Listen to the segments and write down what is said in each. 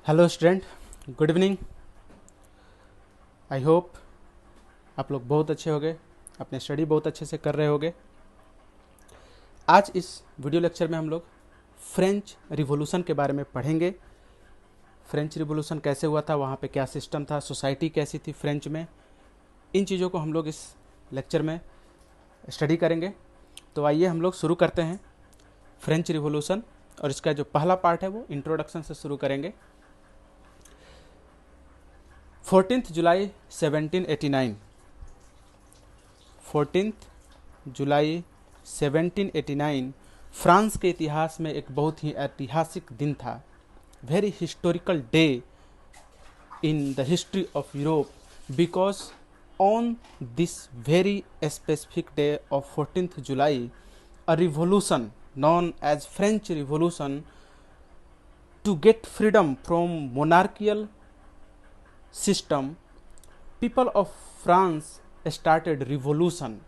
Hello student, good evening. I hope आप लोग बहुत अच्छे होंगे, अपने स्टडी बहुत अच्छे से कर रहे होंगे। आज इस वीडियो लेक्चर में हम लोग फ्रेंच रिवॉल्यूशन के बारे में पढ़ेंगे। फ्रेंच रिवॉल्यूशन कैसे हुआ था, वहाँ पे क्या सिस्टम था, सोसाइटी कैसी थी फ्रेंच में, इन चीज़ों को हम लोग इस लेक्चर में स्टडी करेंगे। तो आइए हम लोग शुरू करते हैं फ्रेंच रिवॉल्यूशन, और इसका जो पहला पार्ट है वो इंट्रोडक्शन से शुरू करेंगे। 14 जुलाई 1789, 14 जुलाई 1789 फ्रांस के इतिहास में एक बहुत ही ऐतिहासिक दिन था। Very historical day in the history of Europe, because on this very specific day of 14th July, a revolution known as French Revolution to get freedom from monarchical system, people of France started revolution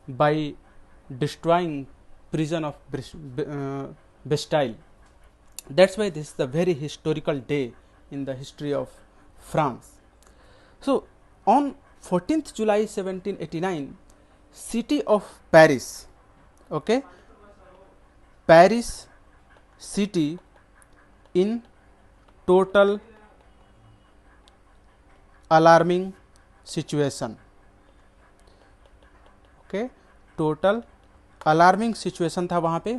by destroying prison of Bastille. That's why this is the very historical day in the history of France. So on 14th July 1789, city of Paris, okay, Paris city in total alarming situation, okay, total alarming situation था वहाँ पे।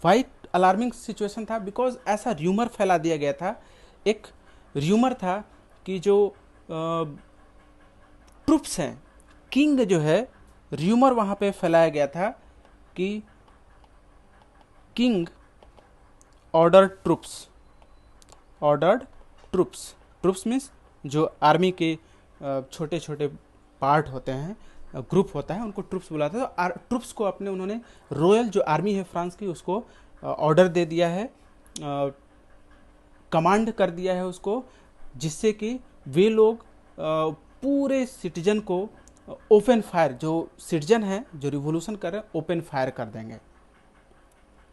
Y alarming situation था? Because ऐसा rumour फैला दिया गया था, एक र्यूमर था कि जो ट्रुप्स हैं, किंग जो है, र्यूमर वहाँ पे फैलाया गया था कि king ordered troops, troops means जो आर्मी के छोटे छोटे पार्ट होते हैं, ग्रुप होता है, उनको ट्रुप्स बुलाते हैं। तो ट्रुप्स को अपने उन्होंने रॉयल जो आर्मी है फ्रांस की, उसको ऑर्डर दे दिया है, कमांड कर दिया है उसको, जिससे कि वे लोग पूरे सिटीजन को ओपन फायर, जो सिटीजन है जो रिवोल्यूशन कर रहे हैं, ओपन फायर कर देंगे।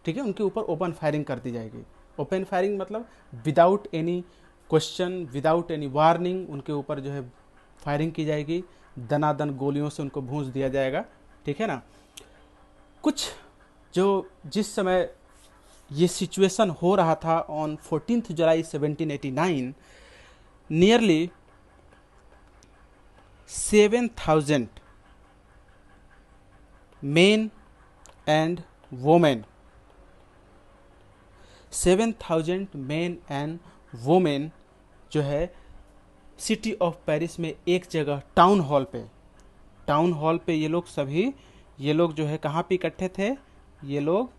ठीक है, उनके ऊपर ओपन फायरिंग कर दी जाएगी। ओपन फायरिंग मतलब without any question, without any warning उनके ऊपर जो है फायरिंग की जाएगी, दनादन गोलियों से उनको भूंस दिया जाएगा। ठीक है ना। कुछ जो जिस समय ये सिचुएशन हो रहा था on 14 July 1789, nearly 7,000 main and women, 7,000 main and women जो है सिटी ऑफ पेरिस में एक जगह टाउन हॉल पे ये लोग जो है कहाँ पे इकट्ठे थे? ये लोग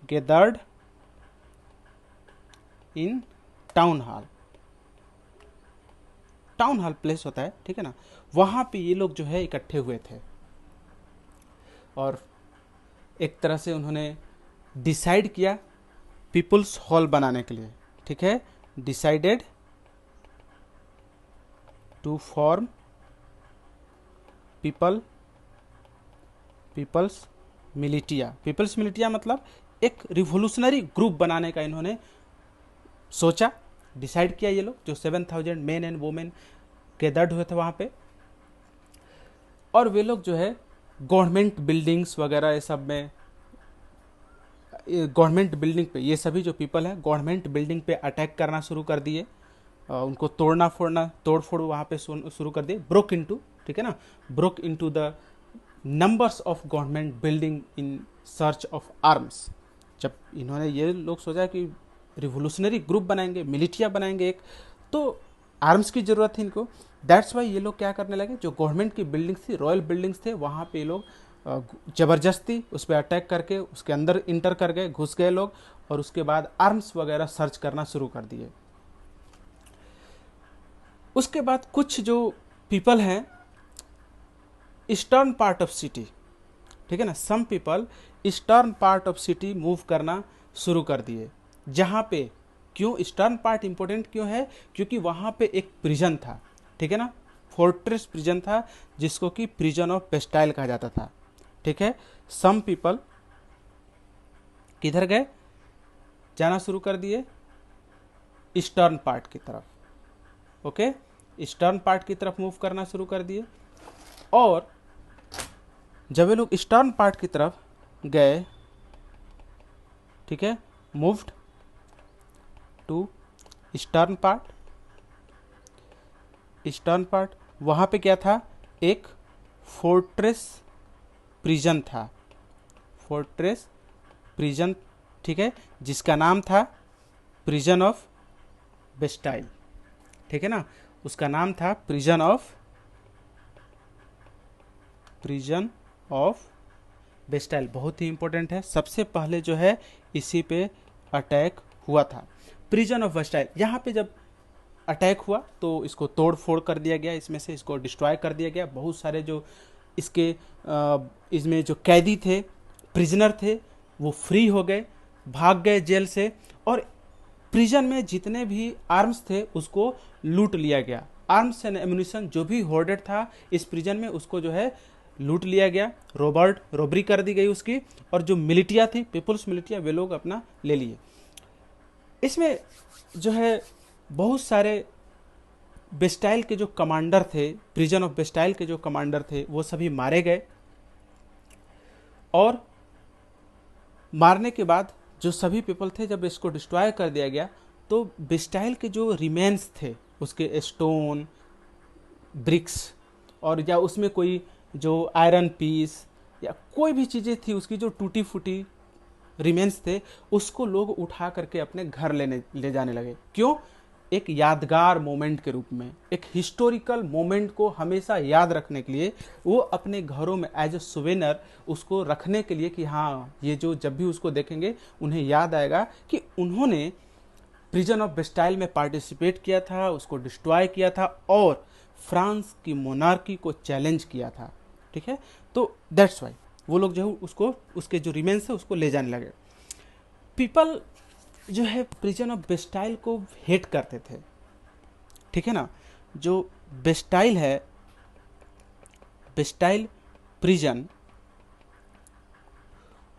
gathered in town hall place होता है, ठीक है ना। वहाँ पे ये लोग जो है इकट्ठे हुए थे, और एक तरह से उन्होंने डिसाइड किया पीपल्स हॉल बनाने के लिए। ठीक है, decided to form people's militia मतलब एक रिवोल्यूशनरी ग्रुप बनाने का इन्होंने सोचा, डिसाइड किया। ये लोग जो 7,000 मेन एंड वुमेन गैदर्ड हुए थे वहाँ पे, और वे लोग जो है गवर्नमेंट बिल्डिंग्स वगैरह ये सब में, गवर्नमेंट बिल्डिंग पे, ये सभी जो पीपल हैं गवर्नमेंट बिल्डिंग पे अटैक करना शुरू कर दिए, उनको तोड़ फोड़ वहाँ पे शुरू कर दिए, ब्रोक इनटू, ठीक है ना, broke into the numbers of government building in search of arms. जब इन्होंने ये लोग सोचा कि रिवोल्यूशनरी ग्रुप बनाएंगे, मिलिटिया बनाएंगे एक, तो आर्म्स की ज़रूरत थी इनको। दैट्स वाई ये लोग क्या करने लगे, जो गवर्नमेंट की बिल्डिंग्स थी, रॉयल बिल्डिंग्स थे, वहाँ पे लोग ज़बरदस्ती उस पर अटैक करके उसके अंदर इंटर कर गए, घुस गए लोग, और उसके बाद आर्म्स वगैरह सर्च करना शुरू कर दिए। उसके बाद कुछ जो पीपल हैं ईस्टर्न पार्ट ऑफ सिटी, ठीक है ना, some people eastern part of city move करना शुरू कर दिए। जहाँ पे, क्यों ईस्टर्न पार्ट इंपॉर्टेंट क्यों है? क्योंकि वहाँ पे एक प्रिजन था, ठीक है ना, फोर्ट्रेस प्रिजन था, जिसको कि प्रिजन ऑफ बेस्टाइल कहा जाता था। ठीक है, सम पीपल किधर गए, जाना शुरू कर दिए ईस्टर्न पार्ट की तरफ, ओके, ईस्टर्न पार्ट की तरफ मूव करना शुरू कर दिए। और जब ये लोग ईस्टर्न पार्ट की तरफ गए, ठीक है, moved to eastern part, eastern part, वहाँ पे क्या था, एक फोर्ट्रेस प्रिजन था, फोर्ट्रेस प्रिजन, ठीक है, जिसका नाम था प्रिजन ऑफ बेस्टाइल, ठीक है ना, उसका नाम था प्रिजन ऑफ बेस्टाइल। बहुत ही इंपॉर्टेंट है, सबसे पहले जो है इसी पे अटैक हुआ था, प्रिजन ऑफ बेस्टाइल। यहाँ पे जब अटैक हुआ तो इसको तोड़ फोड़ कर दिया गया, इसमें से इसको डिस्ट्रॉय कर दिया गया। बहुत सारे जो इसके इसमें जो कैदी थे, प्रिजनर थे, वो फ्री हो गए, भाग गए जेल से, और प्रिजन में जितने भी आर्म्स थे उसको लूट लिया गया। आर्म्स एंड एम्यूनिशन जो भी होर्डेड था इस प्रिजन में, उसको जो है लूट लिया गया, रोबरी कर दी गई उसकी, और जो मिलिटिया थी, पीपुल्स मिलिटिया, वे लोग अपना ले लिए। इसमें जो है बहुत सारे बेस्टाइल के जो कमांडर थे, प्रिजन ऑफ बेस्टाइल के जो कमांडर थे, वो सभी मारे गए। और मारने के बाद जो सभी पीपल थे, जब इसको डिस्ट्रॉय कर दिया गया तो बेस्टाइल के जो रिमेन्स थे, उसके स्टोन, ब्रिक्स, और या उसमें कोई जो आयरन पीस या कोई भी चीज़ें थी, उसकी जो टूटी फूटी रिमेन्स थे, उसको लोग उठा करके अपने घर ले जाने लगे। क्यों? एक यादगार मोमेंट के रूप में, एक हिस्टोरिकल मोमेंट को हमेशा याद रखने के लिए वो अपने घरों में एज ए सुवेनर उसको रखने के लिए, कि हाँ ये जो जब भी उसको देखेंगे उन्हें याद आएगा कि उन्होंने प्रिजन ऑफ बेस्टाइल में पार्टिसिपेट किया था, उसको डिस्ट्रॉय किया था और फ्रांस की मोनार्की को चैलेंज किया था, ठीक है। तो दैट्स वाई वो लोग जो है उसको, उसके जो रिमेन्स है उसको ले जाने लगे। पीपल जो है प्रिजन ऑफ बेस्टाइल को हेट करते थे, ठीक है ना। जो बेस्टाइल है, Bastille prison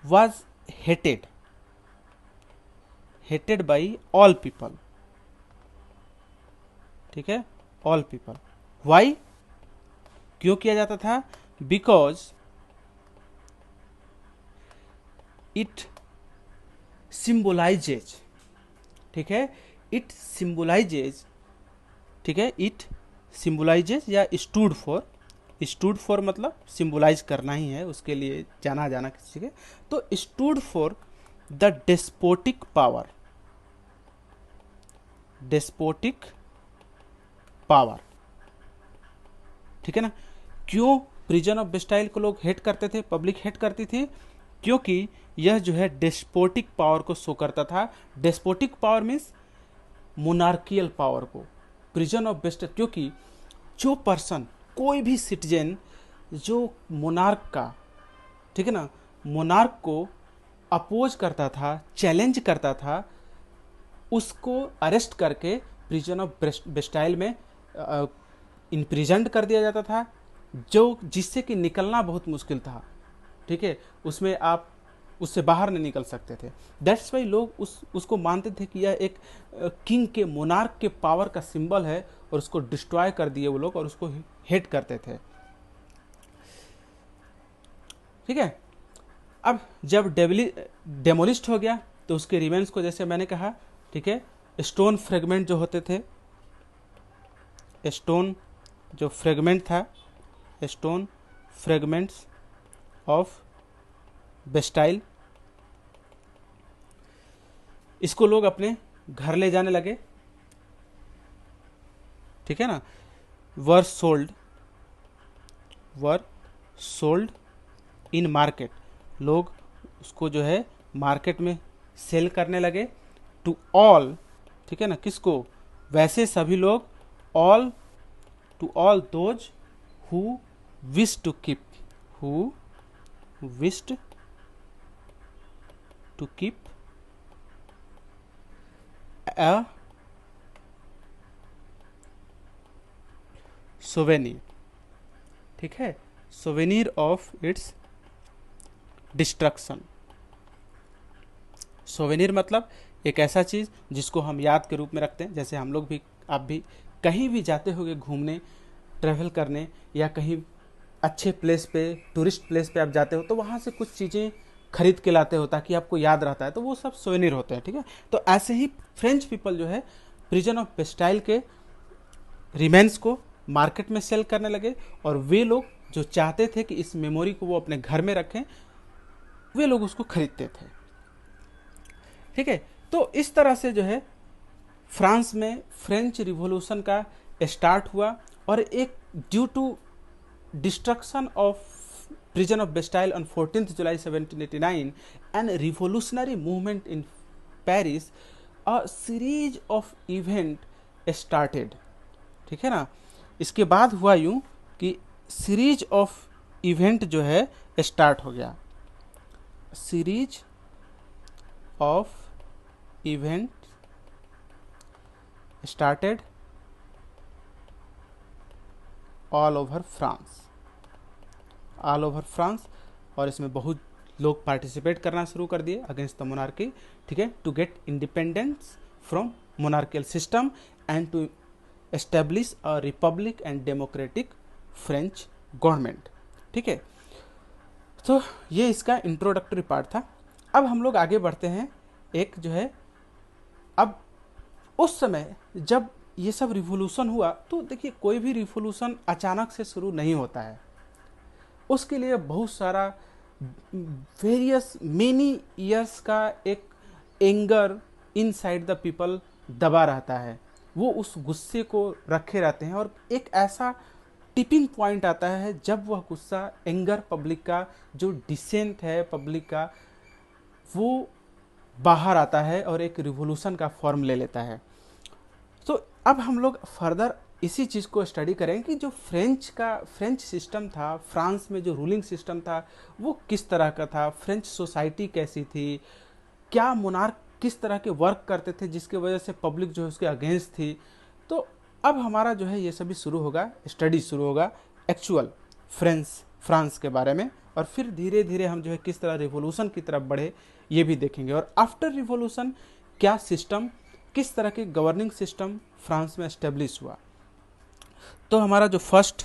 was hated by all people, ठीक है, ऑल पीपल। वाई? क्यों किया जाता था? बिकॉज इट सिंबलाइजेज, ठीक है, इट सिंबलाइजेज, ठीक है, इट सिंबलाइजेज या स्टूड फॉर मतलब सिंबलाइज करना ही है, उसके लिए जाना किसी के, तो stood for the despotic power, ठीक है ना। क्यों प्रिजन ऑफ बेस्टाइल को लोग हेट करते थे, पब्लिक हेट करती थी? क्योंकि यह जो है डेस्पोटिक पावर को शो करता था। Despotic power means monarchial power को, प्रिजन ऑफ बेस्टाइल, क्योंकि जो पर्सन, कोई भी सिटीजन जो मोनार्क का, ठीक है ना, मोनार्क को अपोज करता था, चैलेंज करता था, उसको अरेस्ट करके प्रिजन ऑफ बेस्टाइल में इम्प्रिजन्ड कर दिया जाता था, जो जिससे कि निकलना बहुत मुश्किल था, ठीक है, उसमें आप उससे बाहर नहीं निकल सकते थे। दैट्स वाई लोग उसको मानते थे कि यह एक किंग के, मोनार्क के पावर का सिंबल है, और उसको डिस्ट्रॉय कर दिए वो लोग और उसको हेट करते थे, ठीक है। अब जब डेमोलिस्ट हो गया तो उसके रिमेन्स को, जैसे मैंने कहा, ठीक है, स्टोन फ्रेगमेंट जो होते थे, स्टोन जो फ्रेगमेंट था, स्टोन फ्रेगमेंट्स ऑफ बेस्टाइल, इसको लोग अपने घर ले जाने लगे, ठीक है ना। वर सोल्ड इन मार्केट, लोग उसको जो है मार्केट में सेल करने लगे, टू ऑल, ठीक है ना, किसको? वैसे सभी लोग, all, to all those who wish to keep, who wished to keep a souvenir, ठीक है, souvenir of its destruction, souvenir मतलब एक ऐसा चीज़ जिसको हम याद के रूप में रखते हैं। जैसे हम लोग भी, आप भी कहीं भी जाते होगे घूमने, ट्रैवल करने, या कहीं अच्छे प्लेस पे, टूरिस्ट प्लेस पे आप जाते हो, तो वहाँ से कुछ चीज़ें खरीद के लाते हो ताकि आपको याद रहता है, तो वो सब सोवेनिर होते हैं, ठीक है। तो ऐसे ही फ्रेंच पीपल जो है प्रिजन ऑफ बेस्टाइल के रिमेन्स को मार्केट में सेल करने लगे, और वे लोग जो चाहते थे कि इस मेमोरी को वो अपने घर में रखें, वे लोग उसको खरीदते थे, ठीक है। तो इस तरह से जो है फ्रांस में फ्रेंच रिवॉल्यूशन का स्टार्ट हुआ, और एक due to destruction of prison of Bastille on 14th July 1789 and revolutionary movement in Paris, a series of event started, ठीक है ना। इसके बाद हुआ यूं कि सीरीज ऑफ इवेंट जो है स्टार्ट हो गया, series of event started all over France, all over France, और इसमें बहुत लोग पार्टिसिपेट करना शुरू कर दिए अगेंस्ट द मोनार्की, ठीक है, to get independence from monarchial system and to establish a republic and democratic French government, ठीक है। तो ये इसका इंट्रोडक्टरी पार्ट था। अब हम लोग आगे बढ़ते हैं, एक जो है, अब उस समय जब ये सब रिवोल्यूशन हुआ, तो देखिए कोई भी रिवोल्यूशन अचानक से शुरू नहीं होता है, उसके लिए बहुत सारा वेरियस मेनी ईयर्स का एक एंगर इनसाइड द पीपल दबा रहता है, वो उस गुस्से को रखे रहते हैं, और एक ऐसा टिपिंग पॉइंट आता है जब वह गुस्सा, एंगर, पब्लिक का जो डिसेंट है पब्लिक का, वो बाहर आता है और एक रिवोल्यूशन का फॉर्म ले लेता है। तो अब हम लोग फर्दर इसी चीज़ को स्टडी करें कि जो फ्रेंच सिस्टम था, फ्रांस में जो रूलिंग सिस्टम था वो किस तरह का था, फ्रेंच सोसाइटी कैसी थी, क्या मोनार्क किस तरह के वर्क करते थे जिसके वजह से पब्लिक जो है उसके अगेंस्ट थी। तो अब हमारा जो है ये सभी शुरू होगा, स्टडी शुरू होगा एक्चुअल फ्रांस के बारे में, और फिर धीरे धीरे हम जो है किस तरह रिवोल्यूशन की तरफ बढ़े ये भी देखेंगे, और आफ्टर रिवोल्यूशन क्या सिस्टम, किस तरह के गवर्निंग सिस्टम फ्रांस में एस्टेब्लिश हुआ। तो हमारा जो फर्स्ट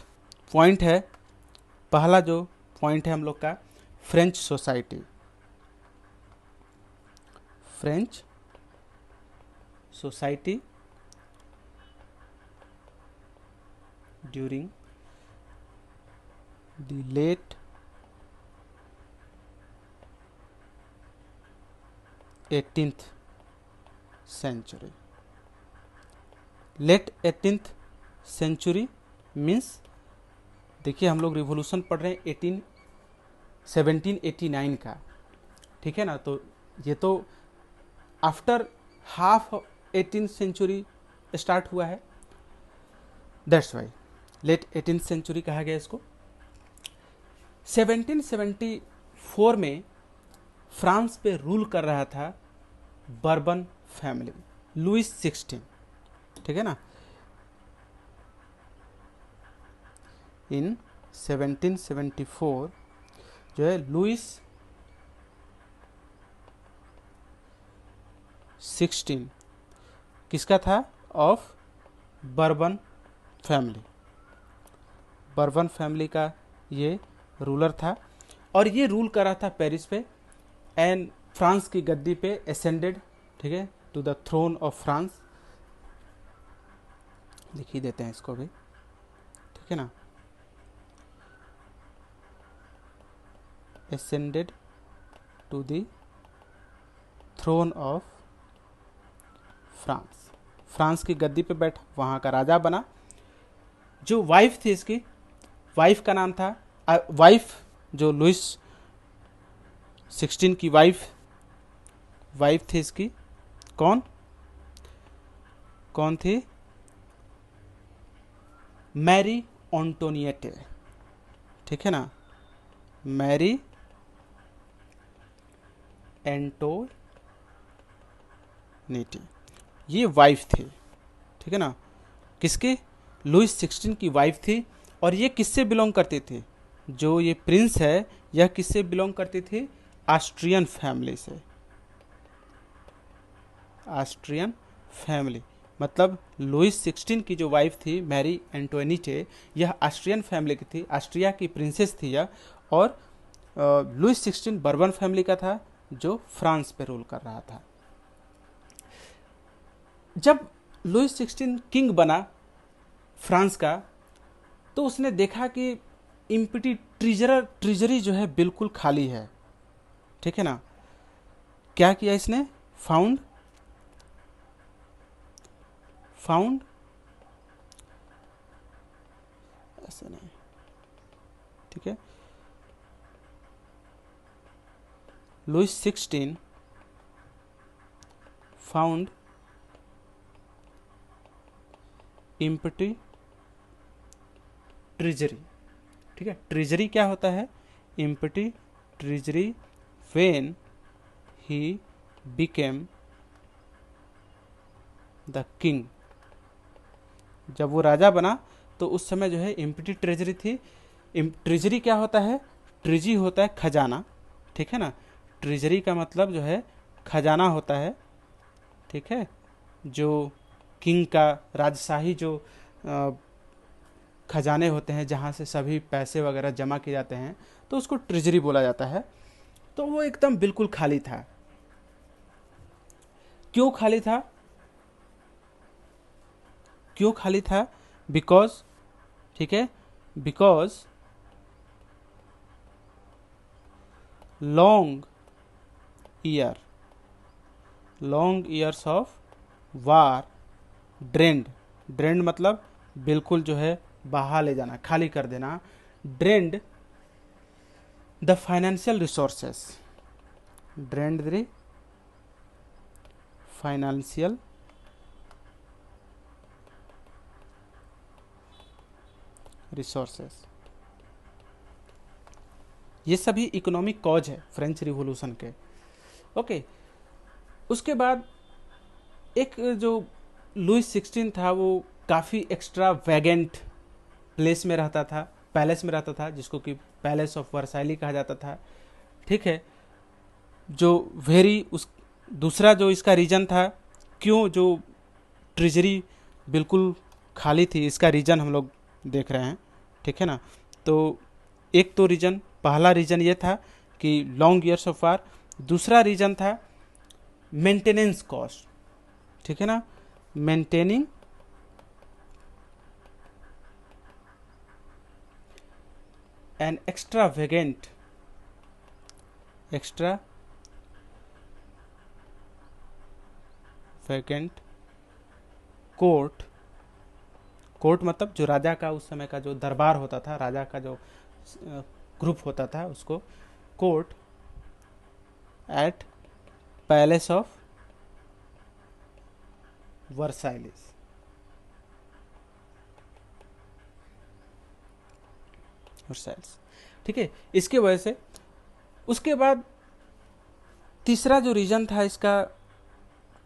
पॉइंट है, पहला जो पॉइंट है हम लोग का, French society, French society during the late 18th century. Late 18th century means, देखिए हम लोग रिवोल्यूशन पढ़ रहे हैं 1789 का, ठीक है ना। तो ये तो after half 18th century start हुआ है, that's why late 18th century कहा गया इसको। 1774 में फ्रांस पे रूल कर रहा था बर्बन फैमिली, लुइस 16, ठीक है ना। इन 1774 जो है लुइस 16 किसका था, of bourbon family, bourbon family का ये रूलर था, और ये रूल कर रहा था पेरिस पे, एंड फ्रांस की गद्दी पे असेंडेड, ठीक है, to the throne of France, लिख ही देते हैं इसको भी, ठीक है ना, ascended to the throne of France, France की गद्दी पे बैठा, वहाँ का राजा बना। जो वाइफ थी इसकी, वाइफ का नाम था, वाइफ जो लुइस 16 की वाइफ थी इसकी, कौन थी, मैरी ऑन्टोनिएटे, ठीक है ना, मैरी एंटोनिएटी, ये वाइफ थी, ठीक है ना, किसकी, लुइस 16 की वाइफ थी। और ये किससे बिलोंग करती थी, जो ये प्रिंस है यह किससे बिलोंग करती थी, ऑस्ट्रियन फैमिली से, ऑस्ट्रियन फैमिली, मतलब लुइस 16 की जो वाइफ थी मैरी एंटोनिटे, यह ऑस्ट्रियन फैमिली की थी, ऑस्ट्रिया की प्रिंसेस थी यह। और लुइस 16 बर्बन फैमिली का था जो फ्रांस पे रूल कर रहा था। जब लुइस 16 किंग बना फ्रांस का, तो उसने देखा कि इम्पिटी ट्रिजरी जो है बिल्कुल खाली है, ठीक है ना। क्या किया इसने? फाउंड ऐसा नहीं, ठीक है। लुइस 16 फाउंड इम्पिटी ट्रिजरी, ठीक है। ट्रिजरी क्या होता है? Empty treasury when he became the king, जब वो राजा बना तो उस समय जो है इम्पिटी ट्रेजरी थी। ट्रेजरी क्या होता है? ट्रिजी होता है खजाना, ठीक है ना। ट्रेजरी का मतलब जो है खजाना होता है, ठीक है। जो किंग का राजशाही जो खजाने होते हैं जहाँ से सभी पैसे वगैरह जमा किए जाते हैं, तो उसको ट्रेजरी बोला जाता है। तो वो एकदम बिल्कुल खाली था। क्यों खाली था? क्यों खाली था? बिकॉज, ठीक है, because long years of war drained मतलब बिल्कुल जो है बहा ले जाना, खाली कर देना। Drained the financial resources, drained the financial resources. ये सभी इकोनॉमिक कॉज है फ्रेंच रिवॉल्यूशन के। ओके, उसके बाद एक जो लुइस 16 था वो काफ़ी एक्स्ट्रा वैगेंट प्लेस में रहता था, पैलेस में रहता था, जिसको कि पैलेस ऑफ वर्साइली कहा जाता था, ठीक है। जो उस दूसरा जो इसका रीजन था क्यों जो ट्रेजरी बिल्कुल खाली थी, इसका रीजन हम लोग देख रहे हैं, ठीक है ना। तो एक तो रीजन, पहला रीजन ये था कि लॉन्ग ईयर्स ऑफ वार। दूसरा रीजन था मेंटेनेंस कॉस्ट, ठीक है ना। मेंटेनिंग एन एक्स्ट्रावेगेंट कोर्ट मतलब जो राजा का उस समय का जो दरबार होता था, राजा का जो ग्रुप होता था, उसको कोर्ट एट पैलेस ऑफ वर्साइलिस, ठीक है। इसके वजह से उसके बाद तीसरा जो रीजन था इसका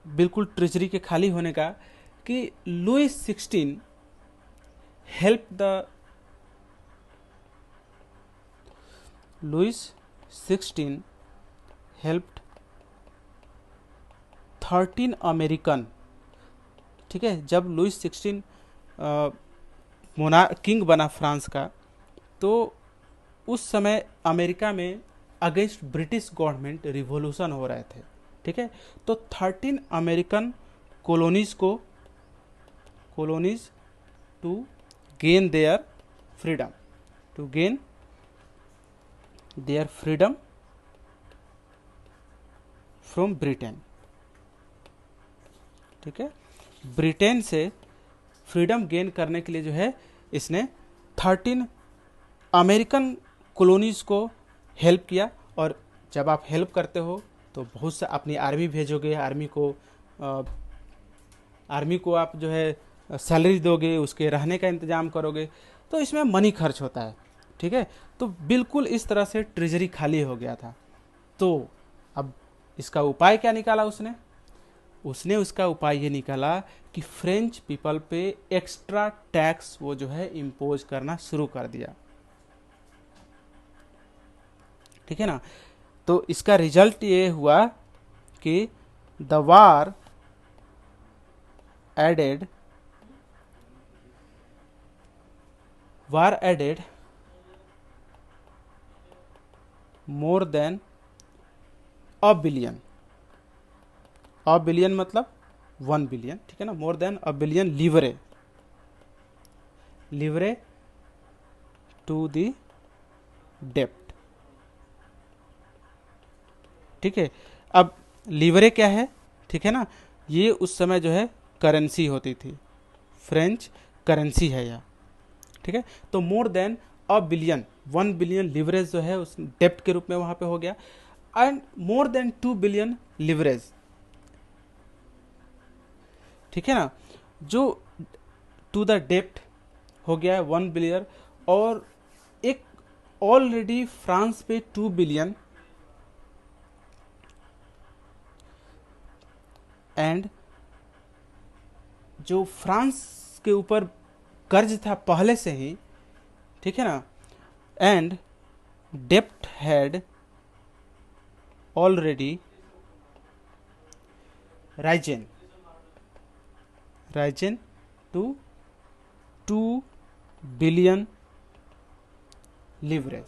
बिल्कुल ट्रेजरी के खाली होने का, कि Louis 16 help the Louis 16 helped 13 American, ठीक है। जब लुइस 16 किंग बना फ्रांस का, तो उस समय अमेरिका में अगेंस्ट ब्रिटिश गवर्नमेंट रिवॉल्यूशन हो रहे थे, ठीक है। तो 13 American colonies to gain their freedom from Britain, ठीक है। ब्रिटेन से फ्रीडम गेन करने के लिए जो है इसने 13 अमेरिकन कॉलोनीज को हेल्प किया। और जब आप हेल्प करते हो तो बहुत सा अपनी आर्मी भेजोगे, आर्मी को आप जो है सैलरी दोगे, उसके रहने का इंतजाम करोगे, तो इसमें मनी खर्च होता है, ठीक है। तो बिल्कुल इस तरह से ट्रेजरी खाली हो गया था। तो अब इसका उपाय क्या निकाला उसने उसका उपाय ये निकाला कि फ्रेंच पीपल पे एक्स्ट्रा टैक्स वो जो है इम्पोज करना शुरू कर दिया, ठीक है ना। तो इसका रिजल्ट ये हुआ कि the war added more than a billion, a billion मतलब 1 बिलियन, ठीक है ना, more than a billion livre to the debt, ठीक है। अब लीवरे क्या है, ठीक है ना, ये उस समय जो है करेंसी होती थी, फ्रेंच करेंसी है यह, ठीक है। तो more than a billion, 1 billion leverage जो है उस डेप्ट के रूप में वहां पे हो गया, and more than 2 billion leverage, ठीक है ना, जो टू द डेप्ट हो गया है 1 बिलियन, और एक ऑलरेडी फ्रांस पे 2 बिलियन एंड जो फ्रांस के ऊपर कर्ज था पहले से ही, ठीक है ना, एंड डेप्ट had already risen to 2 billion leverage,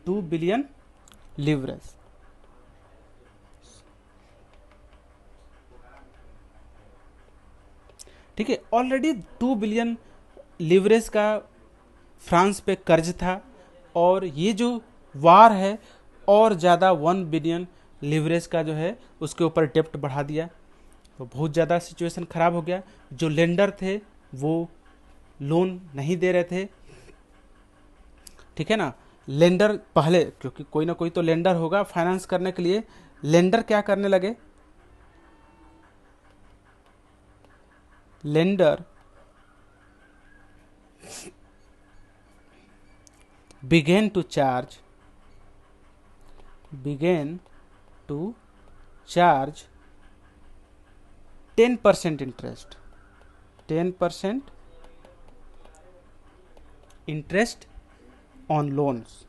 2 billion leverage, ठीक है। ऑलरेडी 2 बिलियन लिवरेज का फ्रांस पे कर्ज था, और ये जो वार है और ज़्यादा 1 बिलियन लिवरेज का जो है उसके ऊपर डेप्ट बढ़ा दिया, तो बहुत ज़्यादा सिचुएशन ख़राब हो गया। जो लेंडर थे वो लोन नहीं दे रहे थे, ठीक है ना। लेंडर पहले, क्योंकि कोई ना कोई तो लेंडर होगा फाइनेंस करने के लिए, लेंडर क्या करने लगे, lender began to charge 10% interest, 10% interest on loans,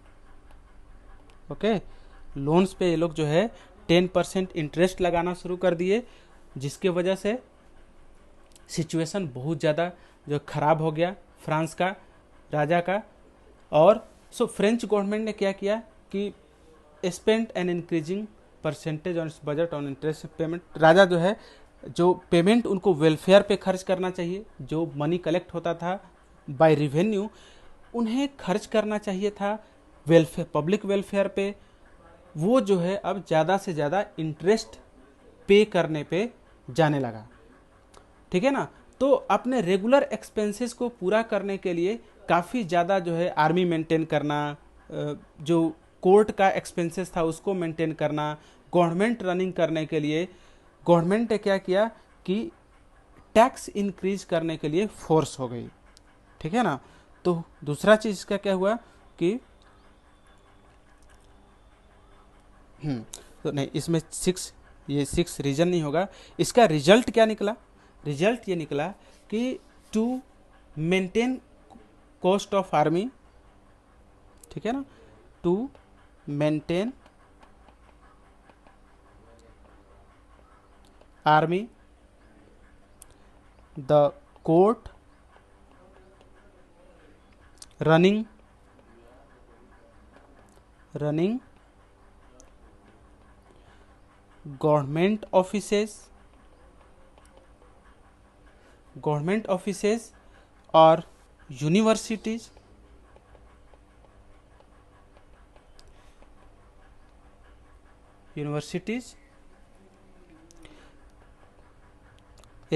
okay. Loans पे ये लोग जो है 10% इंटरेस्ट लगाना शुरू कर दिए, जिसके वजह से सिचुएशन बहुत ज़्यादा जो खराब हो गया फ्रांस का राजा का। और सो फ्रेंच गवर्नमेंट ने क्या किया कि spent an increasing percentage on budget on interest payment, राजा जो है जो पेमेंट उनको वेलफेयर पे खर्च करना चाहिए, जो मनी कलेक्ट होता था बाय रिवेन्यू उन्हें खर्च करना चाहिए था वेलफेयर, पब्लिक वेलफेयर पे, वो जो है अब ज़्यादा से ज़्यादा इंटरेस्ट पे करने पे जाने लगा, ठीक है ना। तो अपने रेगुलर एक्सपेंसेस को पूरा करने के लिए काफ़ी ज़्यादा जो है आर्मी मेंटेन करना, जो कोर्ट का एक्सपेंसेस था उसको मेंटेन करना, गवर्नमेंट रनिंग करने के लिए गवर्नमेंट ने क्या किया कि टैक्स इंक्रीज करने के लिए फोर्स हो गई, ठीक है ना। तो दूसरा चीज़ का क्या हुआ कि तो नहीं, इसमें 6 रीजन नहीं होगा, इसका रिजल्ट क्या निकला, रिजल्ट ये निकला कि to maintain cost of army, ठीक है ना, to maintain army, the court running government offices और यूनिवर्सिटीज,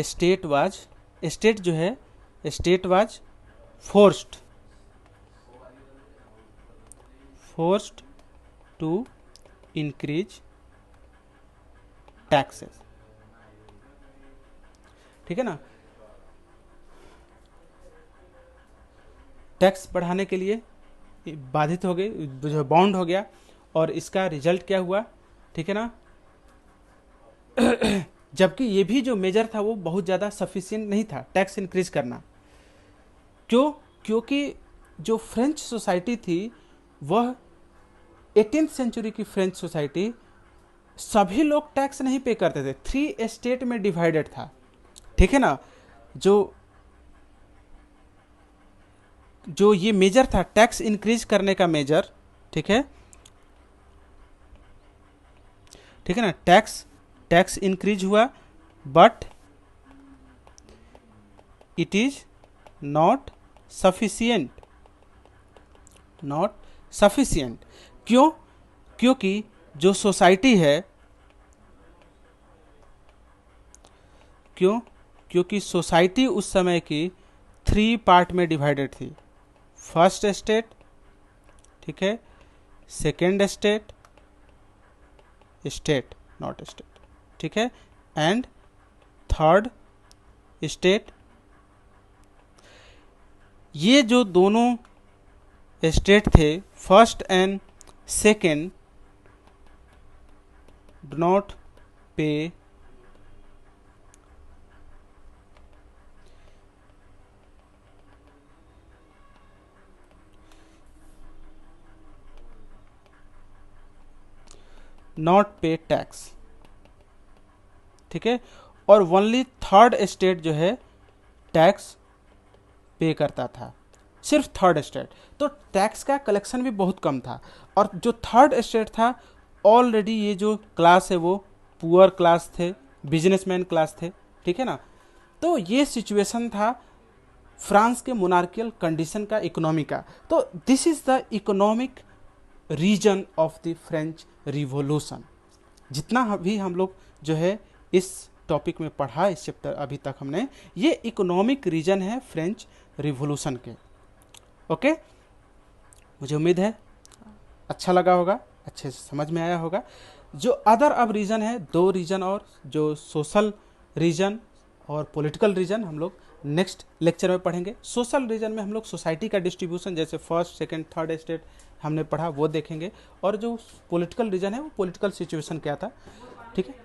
स्टेट जो है state was forced to increase taxes, ठीक है ना। टैक्स बढ़ाने के लिए बाधित हो गए, जो बाउंड हो गया, और इसका रिजल्ट क्या हुआ, ठीक है ना। जबकि ये भी जो मेजर था वो बहुत ज़्यादा सफिशिएंट नहीं था टैक्स इंक्रीज करना, क्यों, क्योंकि जो फ्रेंच सोसाइटी थी वह 18th सेंचुरी की फ्रेंच सोसाइटी, सभी लोग टैक्स नहीं पे करते थे, 3 स्टेट में डिवाइडेड था, ठीक है ना। जो जो ये मेजर था टैक्स इंक्रीज करने का मेजर, ठीक है, ठीक है ना, टैक्स इंक्रीज हुआ but it is not sufficient, not sufficient. क्यों? क्योंकि जो सोसाइटी है, क्योंकि सोसाइटी उस समय की 3 पार्ट में डिवाइडेड थी। फर्स्ट एस्टेट, ठीक है, second estate, state not estate, ठीक है, एंड थर्ड स्टेट। ये जो दोनों स्टेट थे, first and second, do not पे नॉट पे टैक्स, ठीक है, और ओनली थर्ड स्टेट जो है टैक्स पे करता था, सिर्फ थर्ड स्टेट। तो टैक्स का कलेक्शन भी बहुत कम था। और जो थर्ड स्टेट था, ऑलरेडी ये जो क्लास है वो पुअर क्लास थे, बिजनेसमैन क्लास थे, ठीक है ना। तो ये सिचुएशन था फ्रांस के मोनार्कियल कंडीशन का, इकोनॉमी का। तो this is the economic reason of the French revolution. जितना भी हम लोग जो है इस टॉपिक में पढ़ा, इस चैप्टर अभी तक हमने, ये इकोनॉमिक रीजन है फ्रेंच रिवॉल्यूशन के। ओके, मुझे उम्मीद है अच्छा लगा होगा, अच्छे से समझ में आया होगा। जो अदर अब रीजन है, 2 रीजन और, जो सोशल रीजन और पॉलिटिकल रीजन, हम लोग नेक्स्ट लेक्चर में पढ़ेंगे। सोशल रीजन में हम लोग सोसाइटी का डिस्ट्रीब्यूशन, जैसे फर्स्ट सेकंड थर्ड स्टेट हमने पढ़ा, वो देखेंगे। और जो पॉलिटिकल रीजन है वो पॉलिटिकल सिचुएशन क्या था, ठीक है।